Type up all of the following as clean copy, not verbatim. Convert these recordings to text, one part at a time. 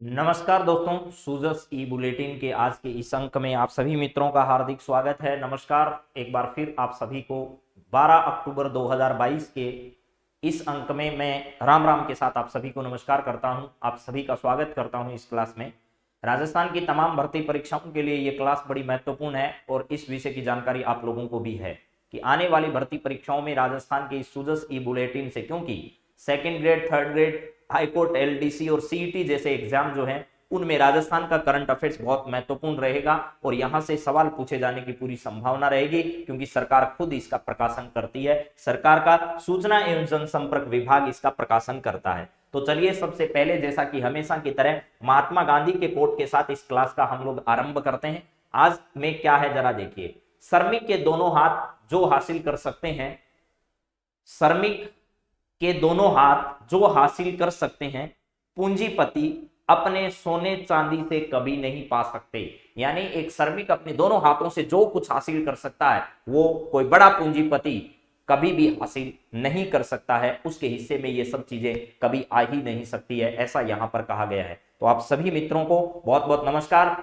नमस्कार दोस्तों, सूजस ई बुलेटिन के आज के इस अंक में आप सभी मित्रों का हार्दिक स्वागत है। नमस्कार, एक बार फिर आप सभी को 12 अक्टूबर 2022 के इस अंक में मैं राम राम के साथ आप सभी को नमस्कार करता हूं। आप सभी का स्वागत करता हूं इस क्लास में। राजस्थान की तमाम भर्ती परीक्षाओं के लिए ये क्लास बड़ी महत्वपूर्ण है और इस विषय की जानकारी आप लोगों को भी है कि आने वाली भर्ती परीक्षाओं में राजस्थान के इस सूजस ई बुलेटिन से, क्योंकि second grade, third grade, high court, LDC और सीईटी जैसे एग्जाम जो हैं उनमें राजस्थान का करंट अफेयर्स बहुत महत्वपूर्ण रहेगा और यहां से सवाल पूछे जाने की पूरी संभावना रहेगी, क्योंकि सरकार खुद इसका प्रकाशन करती है। सरकार का सूचना एवं जनसंपर्क विभाग इसका प्रकाशन करता है। तो चलिए, सबसे पहले जैसा कि हमेशा की तरह महात्मा गांधी के कोट के साथ इस क्लास का हम लोग आरंभ करते हैं। आज में क्या है जरा देखिए। श्रमिक के दोनों हाथ जो हासिल कर सकते हैं, श्रमिक के दोनों हाथ जो हासिल कर सकते हैं, पूंजीपति अपने सोने चांदी से कभी नहीं पा सकते। यानी एक श्रमिक अपने दोनों हाथों से जो कुछ हासिल कर सकता है वो कोई बड़ा पूंजीपति कभी भी हासिल नहीं कर सकता है। उसके हिस्से में ये सब चीजें कभी आ ही नहीं सकती है, ऐसा यहां पर कहा गया है। तो आप सभी मित्रों को बहुत बहुत नमस्कार।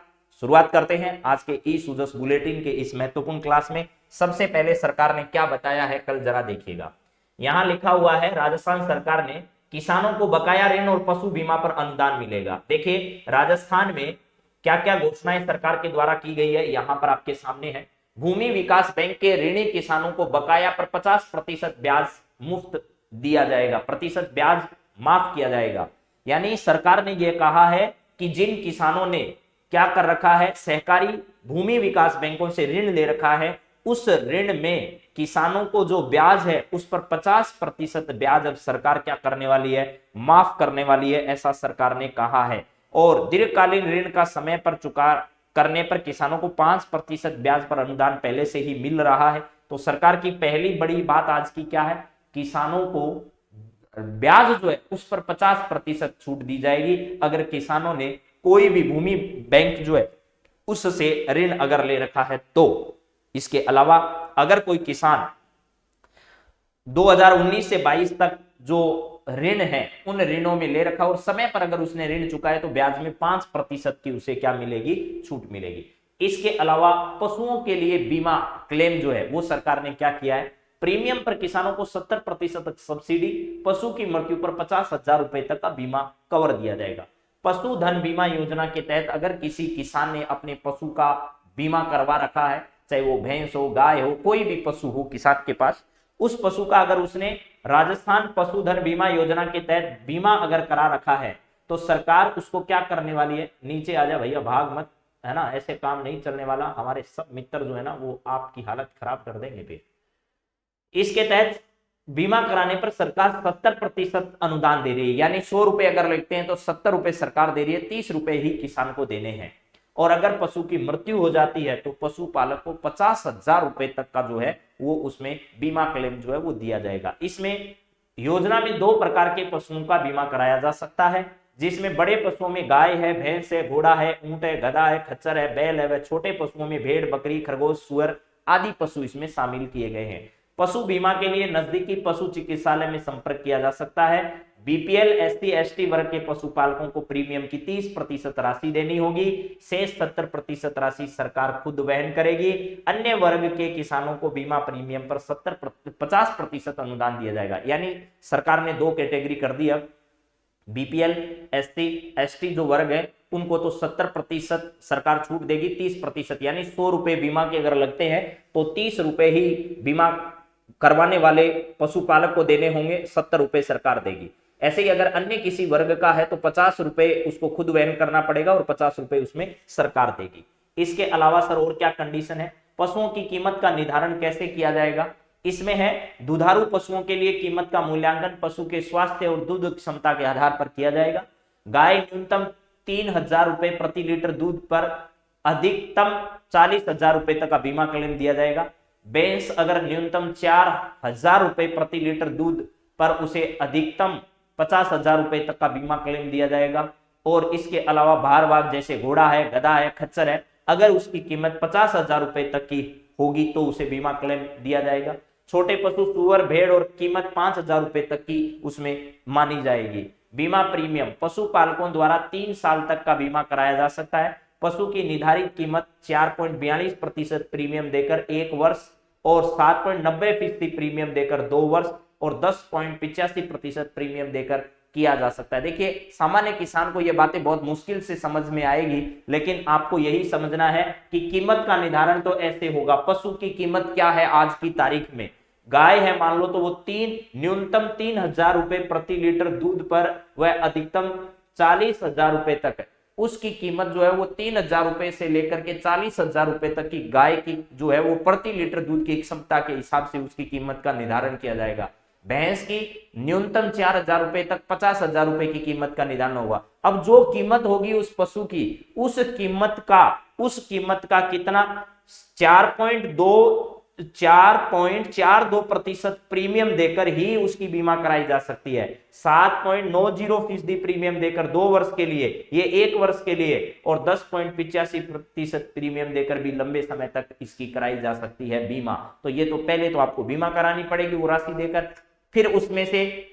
शुरुआत करते हैं आज के ई सूजस बुलेटिन के इस महत्वपूर्ण क्लास में। सबसे पहले सरकार ने क्या बताया है कल जरा देखिएगा। यहां लिखा हुआ है, राजस्थान सरकार ने किसानों को बकाया ऋण और पशु बीमा पर अनुदान मिलेगा। देखिए राजस्थान में क्या क्या घोषणाएं सरकार के द्वारा की गई है, यहां पर आपके सामने है। भूमि विकास बैंक के ऋणी किसानों को बकाया पर 50% ब्याज मुफ्त दिया जाएगा, प्रतिशत ब्याज माफ किया जाएगा। यानी सरकार ने यह कहा है कि जिन किसानों ने क्या कर रखा है, सहकारी भूमि विकास बैंकों से ऋण ले रखा है, उस ऋण में किसानों को जो ब्याज है उस पर 50% ब्याज अब सरकार क्या करने वाली है, माफ करने वाली है, ऐसा सरकार ने कहा है। और दीर्घकालीन ऋण का समय पर चुका करने पर किसानों को 5% ब्याज पर अनुदान पहले से ही मिल रहा है। तो सरकार की पहली बड़ी बात आज की क्या है, किसानों को ब्याज जो है उस पर 50% छूट दी जाएगी अगर किसानों ने कोई भी भूमि बैंक जो है उससे ऋण अगर ले रखा है तो। इसके अलावा अगर कोई किसान 2019 से 22 तक जो ऋण है उन ऋणों में ले रखा और समय पर अगर उसने ऋण चुकाए तो ब्याज में 5% की उसे क्या मिलेगी, छूट मिलेगी। इसके अलावा पशुओं के लिए बीमा क्लेम जो है वो सरकार ने क्या किया है, प्रीमियम पर किसानों को 70% सब्सिडी, पशु की मृत्यु पर 50,000 रुपए तक का बीमा कवर दिया जाएगा। पशुधन बीमा योजना के तहत अगर किसी किसान ने अपने पशु का बीमा करवा रखा है, चाहे वो भैंस हो, गाय हो, कोई भी पशु हो किसान के पास, उस पशु का अगर उसने राजस्थान पशुधन बीमा योजना के तहत बीमा अगर करा रखा है तो सरकार उसको क्या करने वाली है, नीचे आ जा भैया, भाग मत, है ना, ऐसे काम नहीं चलने वाला। हमारे सब मित्र जो है ना वो आपकी हालत खराब कर देंगे फिर। इसके तहत बीमा कराने पर सरकार 70% अनुदान दे रही है। यानी 100 रुपए अगर लेते हैं तो 70 रुपए सरकार दे रही है, 30 रुपए ही किसान को देने हैं। और अगर पशु की मृत्यु हो जाती है तो पशुपालक को 50,000 रुपए तक का जो है वो उसमें बीमा क्लेम जो है वो दिया जाएगा। इसमें योजना में 2 प्रकार के पशुओं का बीमा कराया जा सकता है, जिसमें बड़े पशुओं में गाय है, भैंस है, घोड़ा है, ऊंट है, गधा है, खच्चर है, बैल है, व छोटे पशुओं में भेड़, बकरी, खरगोश, सुअर आदि पशु इसमें शामिल किए गए हैं। पशु बीमा के लिए नजदीकी पशु चिकित्सालय में संपर्क किया जा सकता है। बीपीएल, एसटी, एसटी वर्ग के पशुपालकों को प्रीमियम की 30% राशि देनी होगी, शेष 70% राशि सरकार खुद वहन करेगी। अन्य वर्ग के किसानों को बीमा प्रीमियम पर 50% अनुदान दिया जाएगा। यानी सरकार ने 2 कैटेगरी कर दी अब, बीपीएल, एसटी, एसटी जो वर्ग है उनको तो 70% सरकार छूट देगी, 30% यानी 100 रुपए बीमा के अगर लगते हैं तो 30 रुपए ही बीमा करवाने वाले पशुपालक को देने होंगे, 70 रुपए सरकार देगी। ऐसे ही अगर अन्य किसी वर्ग का है तो 50 रुपए उसको खुद वहन करना पड़ेगा और 50 रुपए उसमें सरकार देगी। इसके अलावा सर और क्या कंडीशन है, पशुओं की कीमत का निर्धारण कैसे किया जाएगा, इसमें है दुधारू पशुओं के लिए कीमत का मूल्यांकन पशु के स्वास्थ्य और दूध क्षमता के आधार पर किया जाएगा। गाय न्यूनतम 3,000 रुपए प्रति लीटर दूध पर अधिकतम 40,000 रुपए तक का बीमा क्लेम दिया जाएगा। भैंस अगर न्यूनतम 4,000 रुपए प्रति लीटर दूध पर उसे अधिकतम 50,000 रुपए तक का बीमा क्लेम दिया जाएगा। और इसके अलावा भार भाग जैसे घोड़ा है, गधा है, खच्चर है, अगर उसकी कीमत 50,000 रुपए तक की होगी तो उसे बीमा क्लेम दिया जाएगा। छोटे पशु सुअर, भेड़ और कीमत 5,000 रुपए तक की उसमें मानी जाएगी। बीमा प्रीमियम पशुपालकों द्वारा 3 साल तक का बीमा कराया जा सकता है। पशु की निर्धारित कीमत 4.42% प्रीमियम देकर 1 वर्ष और 7.90% प्रीमियम देकर 2 वर्ष और 10.85% प्रीमियम देकर किया जा सकता है। देखिए सामान्य किसान को ये बातें बहुत मुश्किल से समझ में आएगी, लेकिन आपको यही समझना है कि कीमत का निर्धारण तो ऐसे होगा। पशु की कीमत क्या है आज की तारीख में, गाय है मान लो तो वो न्यूनतम 3,000 रुपए प्रति लीटर दूध पर वह अधिकतम 40,000 रुपए तक है, उसकी कीमत जो है वो 3,000 रुपए से लेकर के 40,000 रुपए तक की गाय की जो है वो प्रति लीटर दूध की क्षमता के हिसाब से उसकी कीमत का निर्धारण किया जाएगा। भैंस की न्यूनतम 4,000 रुपए तक 50,000 रुपए की कीमत का निर्धारण होगा। अब जो कीमत होगी उस पशु की, उस कीमत का कितना 4.42% प्रीमियम देकर ही उसकी बीमा कराई जा सकती है। 7.90% प्रीमियम देकर 2 वर्ष के लिए, ये 1 वर्ष के लिए, और 10.85% प्रीमियम देकर भी लंबे समय तक इसकी कराई जा सकती है बीमा। तो ये तो पहले तो आपको बीमा करानी पड़ेगी वो राशि देकर, फिर उसमें से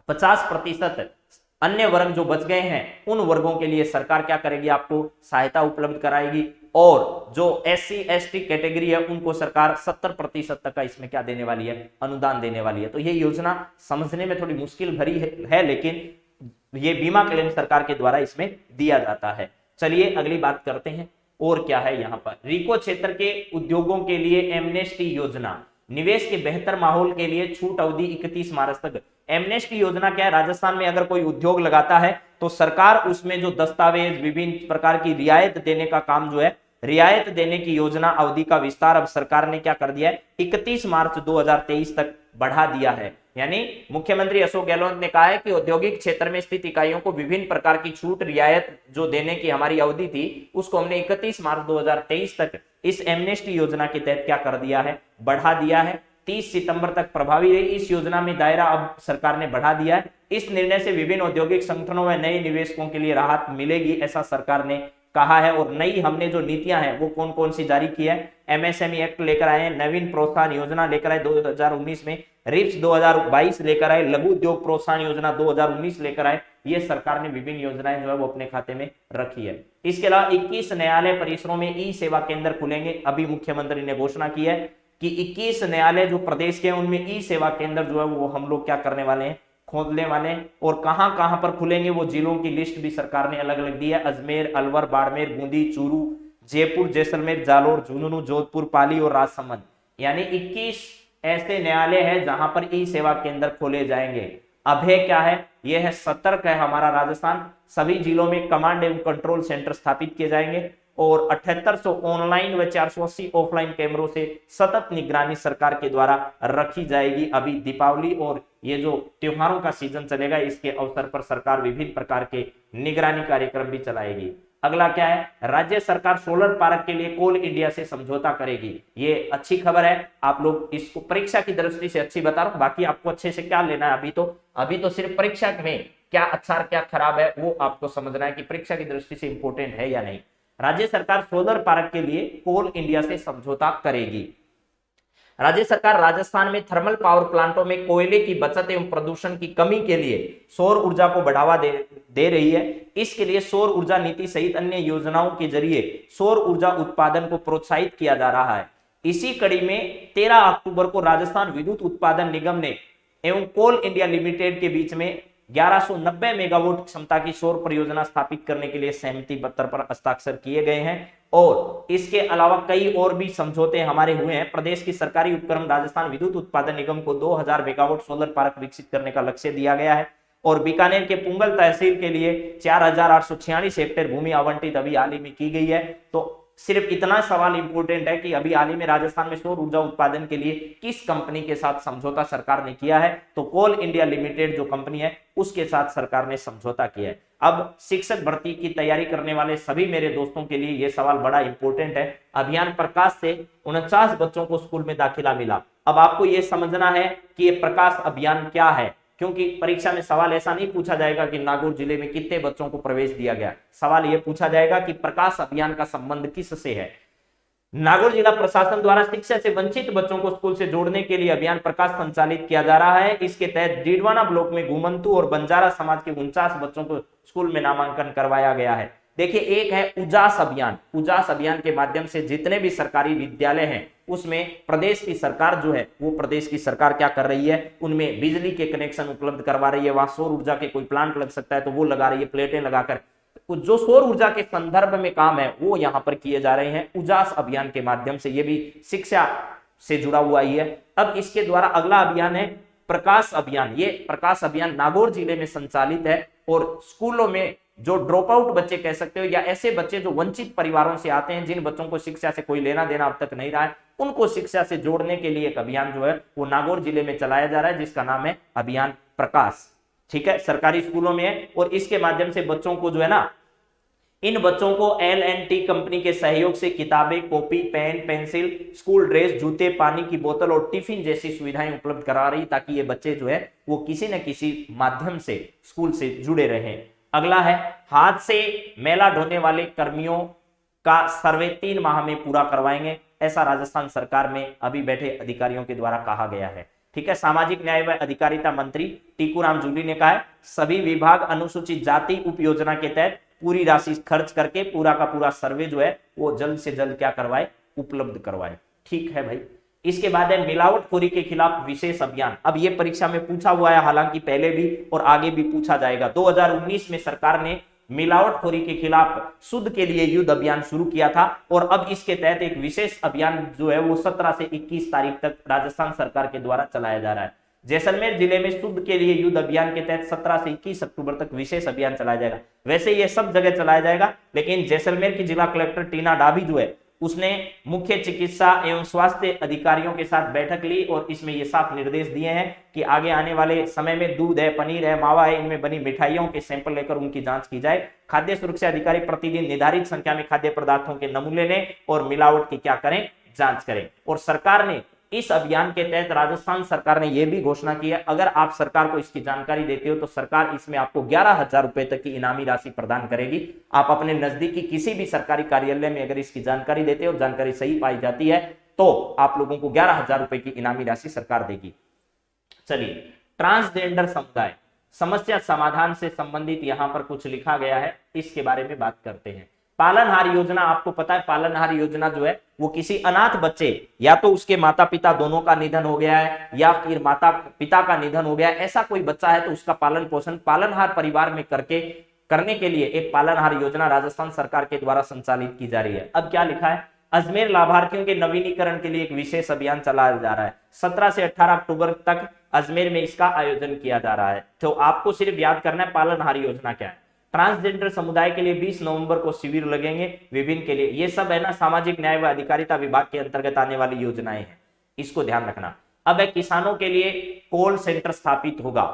50% अन्य वर्ग जो बच गए हैं उन वर्गों के लिए सरकार क्या करेगी, आपको सहायता उपलब्ध कराएगी, और जो SC/ST कैटेगरी है उनको सरकार 70% तक का इसमें क्या देने वाली है, अनुदान देने वाली है। तो ये योजना समझने में थोड़ी मुश्किल भरी है लेकिन ये बीमा क्लेम सरकार के द्वारा इसमें दिया जाता है। चलिए अगली बात करते हैं, और क्या है यहाँ पर, रिको क्षेत्र के उद्योगों के लिए एमनेस्टी योजना, निवेश के बेहतर माहौल के लिए छूट अवधि 31 मार्च तक। एमनेस्टी योजना क्या है, राजस्थान में अगर कोई उद्योग लगाता है तो सरकार उसमें जो दस्तावेज विभिन्न प्रकार की रियायत देने का काम जो है, रियायत देने की योजना अवधि का विस्तार अब सरकार ने क्या कर दिया है, 31 मार्च 2023 तक बढ़ा दिया है। यानी मुख्यमंत्री अशोक गहलोत ने कहा है कि औद्योगिक क्षेत्र में स्थित इकाइयों को विभिन्न प्रकार की छूट रियायत जो देने की हमारी अवधि थी उसको हमने 31 मार्च 2023 तक इस एमनेस्टी योजना के तहत क्या कर दिया है, बढ़ा दिया है। 30 सितंबर तक प्रभावी रही इस योजना में दायरा अब सरकार ने बढ़ा दिया है। इस निर्णय से विभिन्न औद्योगिक संगठनों में नए निवेशकों के लिए राहत मिलेगी, ऐसा सरकार ने कहा है। और नई हमने जो नीतियां हैं वो कौन कौन सी जारी की है, MSME एक्ट लेकर आए, नवीन प्रोत्साहन योजना लेकर आए 2019 में, रिप्स 2022 लेकर आए, लघु उद्योग प्रोत्साहन योजना 2019 लेकर आए। ये सरकार ने विभिन्न योजनाएं जो है वो अपने खाते में रखी है। इसके अलावा 21 न्यायालय परिसरों में ई सेवा केंद्र खुलेंगे। अभी मुख्यमंत्री ने घोषणा की है कि 21 न्यायालय जो प्रदेश के हैं उनमें ई सेवा केंद्र जो है वो हम लोग क्या करने वाले हैं, खोलने वाले। और कहां कहां पर खुलेंगे वो जिलों की लिस्ट भी सरकार ने अलग अलग दी है, अजमेर, अलवर, बाड़मेर, बूंदी, चूरू, जयपुर, जैसलमेर, जालोर, झुंझुनू, जोधपुर, पाली और राजसमंद। यानी 21 ऐसे न्यायालय हैं जहां पर ई सेवा केंद्र खोले जाएंगे। अभय क्या है, यह है सतर्क है हमारा राजस्थान। सभी जिलों में कमांड एवं कंट्रोल सेंटर स्थापित किए जाएंगे और 7800 ऑनलाइन व 480 ऑफलाइन कैमरों से सतत निगरानी सरकार के द्वारा रखी जाएगी। अभी दीपावली और ये जो त्योहारों का सीजन चलेगा इसके अवसर पर सरकार विभिन्न प्रकार के निगरानी कार्यक्रम भी चलाएगी। अगला क्या है, राज्य सरकार सोलर पार्क के लिए कोल इंडिया से समझौता करेगी। ये अच्छी खबर है, आप लोग इसको परीक्षा की दृष्टि से अच्छी बता रहा हूं, बाकी आपको अच्छे से क्या लेना है, अभी तो सिर्फ परीक्षा में क्या अच्छा क्या खराब है वो आपको समझना है कि परीक्षा की दृष्टि से इंपोर्टेंट है या नहीं। राज्य सरकार सोलर पार्क के लिए कोल इंडिया से समझौता करेगी। राज्य सरकार राजस्थान में थर्मल पावर प्लांटों में कोयले की बचत एवं प्रदूषण की कमी के लिए सौर ऊर्जा को बढ़ावा दे रही है। इसके लिए सौर ऊर्जा नीति सहित अन्य योजनाओं के जरिए सौर ऊर्जा उत्पादन को प्रोत्साहित किया जा रहा है। इसी कड़ी में 13 अक्टूबर को राजस्थान विद्युत उत्पादन निगम ने एवं कोल इंडिया लिमिटेड के बीच में 1190 मेगावाट क्षमता की सौर परियोजना स्थापित करने के लिए सहमति पत्र पर हस्ताक्षर किए गए हैं। और इसके अलावा कई और भी समझौते हमारे हुए हैं। प्रदेश की सरकारी उपक्रम राजस्थान विद्युत उत्पादन निगम को 2000 मेगावाट सोलर पार्क विकसित करने का लक्ष्य दिया गया है। और बीकानेर के पुंगल तहसील के लिए 4846 हेक्टेयर भूमि आवंटित अभी हाल ही में की गई है। तो सिर्फ इतना सवाल इंपोर्टेंट है कि अभी हाल ही में राजस्थान में सौर ऊर्जा उत्पादन के लिए किस कंपनी के साथ समझौता सरकार ने किया है, तो कोल इंडिया लिमिटेड जो कंपनी है उसके साथ सरकार ने समझौता किया है। अब शिक्षक भर्ती की तैयारी करने वाले सभी मेरे दोस्तों के लिए यह सवाल बड़ा इंपॉर्टेंट है। अभियान प्रकाश से 49 बच्चों को स्कूल में दाखिला मिला। अब आपको यह समझना है कि यह प्रकाश अभियान क्या है, क्योंकि परीक्षा में सवाल ऐसा नहीं पूछा जाएगा कि नागौर जिले में कितने बच्चों को प्रवेश दिया गया। सवाल यह पूछा जाएगा कि प्रकाश अभियान का संबंध किससे है। नागौर जिला प्रशासन द्वारा शिक्षा से वंचित बच्चों को स्कूल से जोड़ने के लिए अभियान प्रकाश संचालित किया जा रहा है। इसके तहत डीडवाना ब्लॉक में घुमंतु और बंजारा समाज के 49 बच्चों को स्कूल में नामांकन करवाया गया है। देखिए, एक है उजास अभियान। उजास अभियान के माध्यम से जितने भी सरकारी विद्यालय हैं उसमें प्रदेश की सरकार जो है वो प्रदेश की सरकार क्या कर रही है, उनमें बिजली के कनेक्शन उपलब्ध करवा रही है। वहां सौर ऊर्जा के कोई प्लांट लग सकता है तो वो लगा रही है, प्लेटें लगाकर। जो सौर ऊर्जा के संदर्भ में काम है वो यहां पर किए जा रहे हैं उजास अभियान के माध्यम से। ये भी शिक्षा से जुड़ा हुआ ही है। अब इसके द्वारा अगला अभियान है प्रकाश अभियान। ये प्रकाश अभियान नागौर जिले में संचालित है और स्कूलों में जो ड्रॉप आउट बच्चे कह सकते हो या ऐसे बच्चे जो वंचित परिवारों से आते हैं, जिन बच्चों को शिक्षा से कोई लेना देना अब तक नहीं रहा है, उनको शिक्षा से जोड़ने के लिए एक अभियान जो है वो नागौर जिले में चलाया जा रहा है, जिसका नाम है अभियान प्रकाश। ठीक है, सरकारी स्कूलों में है और इसके माध्यम से बच्चों को जो है ना, इन बच्चों को L&T कंपनी के सहयोग से किताबें, copy, pen, pencil, school dress, जूते, पानी की बोतल और टिफिन जैसी सुविधाएं उपलब्ध करा रही, ताकि ये बच्चे जो है वो किसी न किसी माध्यम से स्कूल से जुड़े रहें। अगला है हाथ से मेला ढोने वाले कर्मियों का सर्वे 3 माह में पूरा करवाएंगे, ऐसा राजस्थान सरकार में अभी बैठे अधिकारियों के द्वारा कहा गया है। ठीक है, सामाजिक न्याय व अधिकारिता मंत्री टीकूराम जूली ने कहा है सभी विभाग अनुसूचित जाति उप योजना के तहत पूरी राशि खर्च करके पूरा का पूरा सर्वे जो है वो जल्द से जल्द क्या करवाए, उपलब्ध करवाए। ठीक है भाई। इसके बाद है मिलावटखोरी के खिलाफ विशेष अभियान। अब ये परीक्षा में पूछा हुआ है, हालांकि पहले भी और आगे भी पूछा जाएगा। 2019 में सरकार ने मिलावटखोरी के खिलाफ शुद्ध के लिए युद्ध अभियान शुरू किया था और अब इसके तहत एक विशेष अभियान जो है वो 17 से 21 तारीख तक राजस्थान सरकार के द्वारा चलाया जा रहा है। जैसलमेर जिले में शुद्ध के लिए युद्ध अभियान के तहत 17 से 21 अक्टूबर तक विशेष अभियान चलाया जाएगा। वैसे ये सब जगह चलाया जाएगा, लेकिन जैसलमेर की जिला कलेक्टर टीना डाभी जो है उसने मुख्य चिकित्सा एवं स्वास्थ्य अधिकारियों के साथ बैठक ली और इसमें ये साफ निर्देश दिए हैं कि आगे आने वाले समय में दूध है, पनीर है, मावा है, इनमें बनी मिठाइयों के सैंपल लेकर उनकी जांच की जाए। खाद्य सुरक्षा अधिकारी प्रतिदिन निर्धारित संख्या में खाद्य पदार्थों के नमूने लें और मिलावट की क्या करें, जांच करें। और सरकार ने इस अभियान के तहत राजस्थान सरकार ने यह भी घोषणा की है, अगर आप सरकार को इसकी जानकारी देते हो तो सरकार इसमें आपको 11,000 रुपए तक की इनामी राशि प्रदान करेगी। आप अपने नजदीकी किसी भी सरकारी कार्यालय में अगर इसकी जानकारी देते हो, जानकारी सही पाई जाती है, तो आप लोगों को 11,000 रुपए की इनामी राशि सरकार देगी। चलिए, ट्रांसजेंडर समुदाय समस्या समाधान से संबंधित यहां पर कुछ लिखा गया है, इसके बारे में बात करते हैं। पालनहार योजना, आपको पता है पालनहार योजना जो है वो किसी अनाथ बच्चे, या तो उसके माता पिता दोनों का निधन हो गया है या फिर माता पिता का निधन हो गया है, ऐसा कोई बच्चा है तो उसका पालन पोषण पालनहार परिवार में करने के लिए एक पालनहार योजना राजस्थान सरकार के द्वारा संचालित की जा रही है। अब क्या लिखा है, अजमेर लाभार्थियों के नवीनीकरण के लिए एक विशेष अभियान चलाया जा रहा है। 17 से 18 अक्टूबर तक अजमेर में इसका आयोजन किया जा रहा है। तो आपको सिर्फ याद करना है पालनहार योजना क्या है। ट्रांसजेंडर समुदाय के लिए 20 नवंबर को शिविर लगेंगे विभिन्न के लिए। ये सब है ना सामाजिक न्याय व अधिकारिता विभाग के अंतर्गत आने वाली योजनाएं हैं, इसको ध्यान रखना। अब है किसानों के लिए कॉल सेंटर स्थापित होगा।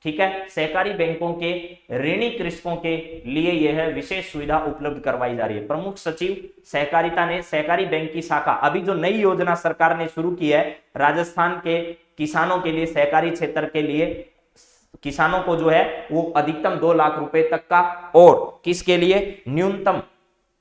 ठीक है, सहकारी बैंकों के ऋणी कृषकों के लिए यह विशेष सुविधा उपलब्ध करवाई जा रही है। प्रमुख सचिव सहकारिता ने सहकारी बैंक की शाखा, अभी जो नई योजना सरकार ने शुरू की है राजस्थान के किसानों के लिए, सहकारी क्षेत्र के लिए किसानों को जो है वो अधिकतम 2 लाख रुपए तक का और किसके लिए न्यूनतम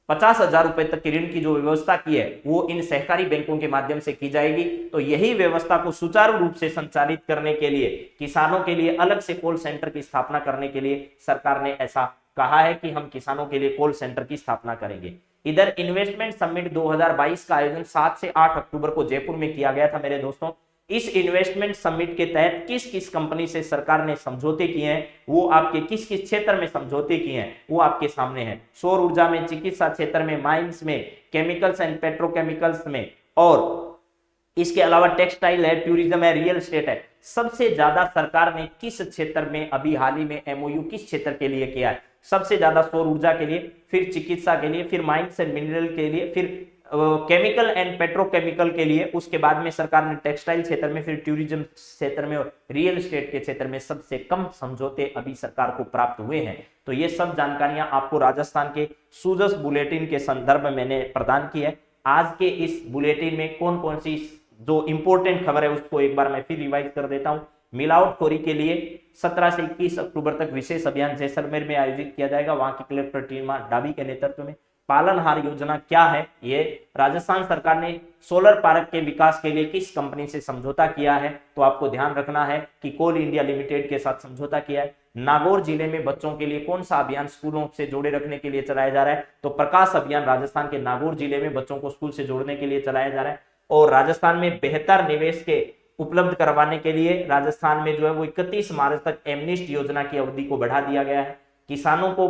50,000 रुपए तक की ऋण की जो व्यवस्था की है वो इन सहकारी बैंकों के माध्यम से की जाएगी। तो यही व्यवस्था को सुचारू रूप से संचालित करने के लिए किसानों के लिए अलग से कॉल सेंटर की स्थापना करने के लिए सरकार ने ऐसा कहा है कि हम किसानों के लिए कॉल सेंटर की स्थापना करेंगे। इधर इन्वेस्टमेंट समिट 2022 का आयोजन 7 से 8 अक्टूबर को जयपुर में किया गया था मेरे दोस्तों। इस इन्वेस्टमेंट समिट के तहत किस किस कंपनी से सरकार ने समझौते किए हैं, वो आपके किस किस क्षेत्र में समझौते किए हैं वो आपके सामने है। सौर ऊर्जा में, चिकित्सा क्षेत्र में, माइंस में, केमिकल्स एंड पेट्रोकेमिकल्स में, और इसके अलावा टेक्सटाइल है, टूरिज्म है, रियल एस्टेट है। सबसे ज्यादा सरकार ने किस क्षेत्र में अभी हाल ही में एमओयू किस क्षेत्र के लिए किया है? सबसे ज्यादा सौर ऊर्जा के लिए, फिर चिकित्सा के लिए, फिर माइंस एंड मिनरल के लिए, फिर केमिकल एंड पेट्रोकेमिकल के लिए, उसके बाद में सरकार ने टेक्सटाइल क्षेत्र में, फिर टूरिज्म क्षेत्र में और रियल एस्टेट के क्षेत्र में सबसे कम समझौते अभी सरकार को प्राप्त हुए हैं। तो ये सब जानकारियां आपको राजस्थान के सूजस बुलेटिन के संदर्भ में मैंने प्रदान की है। आज के इस बुलेटिन में कौन कौन सी जो इंपॉर्टेंट खबर है उसको एक बार मैं फिर रिवाइज कर देता हूं। मिलावटखोरी के लिए 17 से 21 अक्टूबर तक विशेष अभियान जैसलमेर में आयोजित किया जाएगा, वहां की कलेक्टर टीना डाभी के नेतृत्व में। पालनहार योजना क्या है, ये राजस्थान सरकार ने सोलर पार्क के विकास के लिए किस कंपनी से समझौता किया है, तो आपको ध्यान रखना है कि कोल इंडिया लिमिटेड के साथ समझौता किया है। नागौर जिले में बच्चों के लिए कौन सा अभियान स्कूलों से जोड़े रखने के लिए चलाया जा रहा है, तो प्रकाश अभियान राजस्थान के नागौर जिले में बच्चों को स्कूल से जोड़ने के लिए चलाया जा रहा है। और राजस्थान में बेहतर निवेश के उपलब्ध करवाने के लिए राजस्थान में जो है वो 31 मार्च तक एमनिस्ट योजना की अवधि को बढ़ा दिया गया है। किसानों को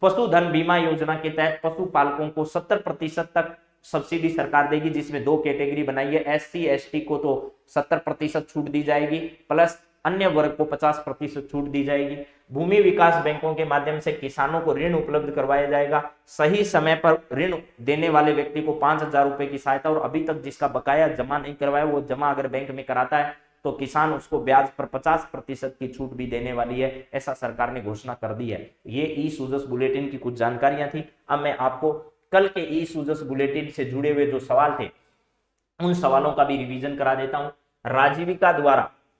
पशुधन बीमा योजना के तहत पशुपालकों को 70% तक सब्सिडी सरकार देगी, जिसमें 2 कैटेगरी बनाई है। SC ST को तो 70% छूट दी जाएगी, प्लस अन्य वर्ग को 50% छूट दी जाएगी। भूमि विकास बैंकों के माध्यम से किसानों को ऋण उपलब्ध करवाया जाएगा। सही समय पर ऋण देने वाले व्यक्ति को 5,000 रुपए की सहायता, और अभी तक जिसका बकाया जमा नहीं करवाया वो जमा अगर बैंक में कराता है तो किसान उसको ब्याज पर 50% की छूट भी देने वाली है, ऐसा सरकार ने घोषणा कर दी है। ये ई सूजस बुलेटिन की कुछ जानकारियां थी। अब मैं आपको कल के ई सूजस बुलेटिन से जुड़े हुए जो सवाल थे उन सवालों का भी रिवीजन करा देता हूं।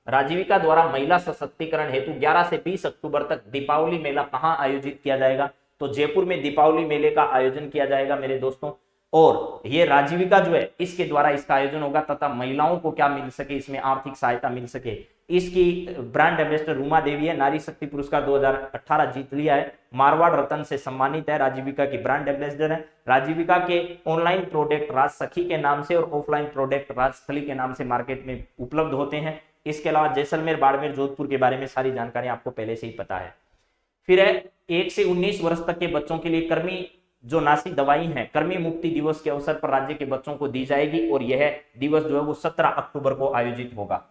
राजीविका द्वारा महिला सशक्तिकरण हेतु 11 से 20 अक्टूबर तक दीपावली मेला कहां आयोजित किया जाएगा, तो जयपुर में दीपावली मेले का आयोजन किया जाएगा मेरे दोस्तों। और ये राजीविका जो है इसके द्वारा इसका आयोजन होगा तथा महिलाओं को क्या मिल सके, इसमें आर्थिक सहायता मिल सके। इसकी ब्रांड एम्बेसडर रूमा देवी है, नारी शक्ति पुरस्कार 2018 जीत लिया है, मारवाड़ रत्न से सम्मानित है, राजीविका की ब्रांड एम्बेसडर है। राजीविका के ऑनलाइन प्रोडक्ट राज सखी के नाम से और ऑफलाइन प्रोडक्ट राजस्थली के नाम से मार्केट में उपलब्ध होते हैं। इसके अलावा जैसलमेर, बाड़मेर, जोधपुर के बारे में सारी जानकारी आपको पहले से ही पता है। फिर है 1 से 19 वर्ष तक के बच्चों के लिए कृमि जो नाशी दवाई है, कृमि मुक्ति दिवस के अवसर पर राज्य के बच्चों को दी जाएगी, और यह दिवस जो है वो 17 अक्टूबर को आयोजित होगा।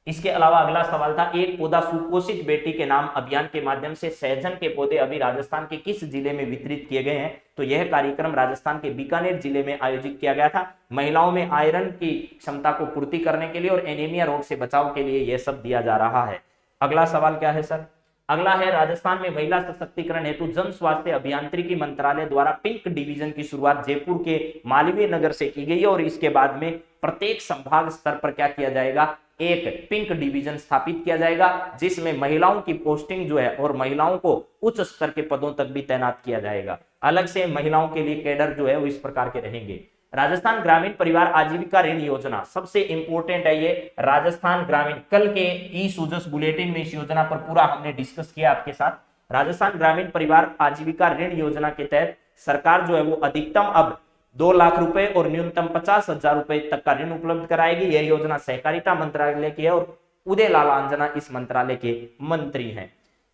इसके अलावा अगला सवाल था, एक पौधा सुपोषित बेटी के नाम अभियान के माध्यम से सहजन के पौधे अभी राजस्थान के किस जिले में वितरित किए गए हैं, तो यह कार्यक्रम राजस्थान के बीकानेर जिले में आयोजित किया गया था। महिलाओं में आयरन की क्षमता को पूर्ति करने के लिए और एनीमिया रोग से बचाव के लिए यह सब दिया जा रहा है। अगला सवाल क्या है सर, अगला है, राजस्थान में महिला सशक्तिकरण हेतु जन स्वास्थ्य अभियांत्रिकी मंत्रालय द्वारा पिंक डिवीजन की शुरुआत जयपुर के मालवीय नगर से की गई है, और इसके बाद में प्रत्येक संभाग स्तर पर क्या किया जाएगा, एक पिंक डिवीजन स्थापित किया जाएगा, जिसमें महिलाओं की पोस्टिंग जो है और महिलाओं को उच्च स्तर के पदों तक भी तैनात किया जाएगा। अलग से महिलाओं के लिए कैडर जो है वो इस प्रकार के रहेंगे। राजस्थान ग्रामीण परिवार आजीविका ऋण योजना सबसे इंपॉर्टेंट है ये राजस्थान ग्रामीण। कल के ई सूजस बुलेटिन में इस योजना पर पूरा हमने डिस्कस किया आपके साथ। राजस्थान ग्रामीण परिवार आजीविका ऋण योजना के तहत सरकार जो है वो अधिकतम अब 2 लाख रुपए और न्यूनतम 50,000 रुपए तक का ऋण उपलब्ध कराएगी। यह योजना सहकारिता मंत्रालय की है और उदय लाल आंजना इस मंत्रालय के मंत्री हैं।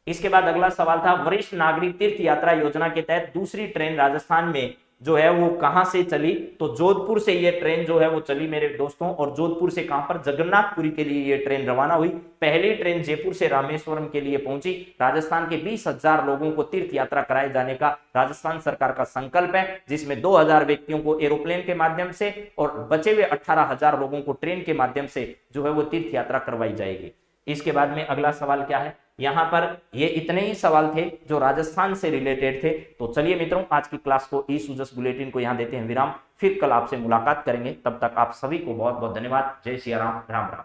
इसके बाद अगला सवाल था, वरिष्ठ नागरिक तीर्थ यात्रा योजना के तहत दूसरी ट्रेन राजस्थान में जो है वो कहां से चली, तो जोधपुर से ये ट्रेन जो है वो चली मेरे दोस्तों। और जोधपुर से कहां पर, जगन्नाथपुरी के लिए ये ट्रेन रवाना हुई। पहली ट्रेन जयपुर से रामेश्वरम के लिए पहुंची। राजस्थान के 20,000 लोगों को तीर्थ यात्रा कराए जाने का राजस्थान सरकार का संकल्प है, जिसमें 2,000 व्यक्तियों को एरोप्लेन के माध्यम से और बचे हुए 18,000 लोगों को ट्रेन के माध्यम से जो है वो तीर्थ यात्रा करवाई जाएगी। इसके बाद में अगला सवाल क्या है, यहां पर ये इतने ही सवाल थे जो राजस्थान से रिलेटेड थे। तो चलिए मित्रों, आज की क्लास को ई सूजस बुलेटिन को यहां देते हैं विराम। फिर कल आपसे मुलाकात करेंगे, तब तक आप सभी को बहुत बहुत धन्यवाद। जय सिया राम, राम राम।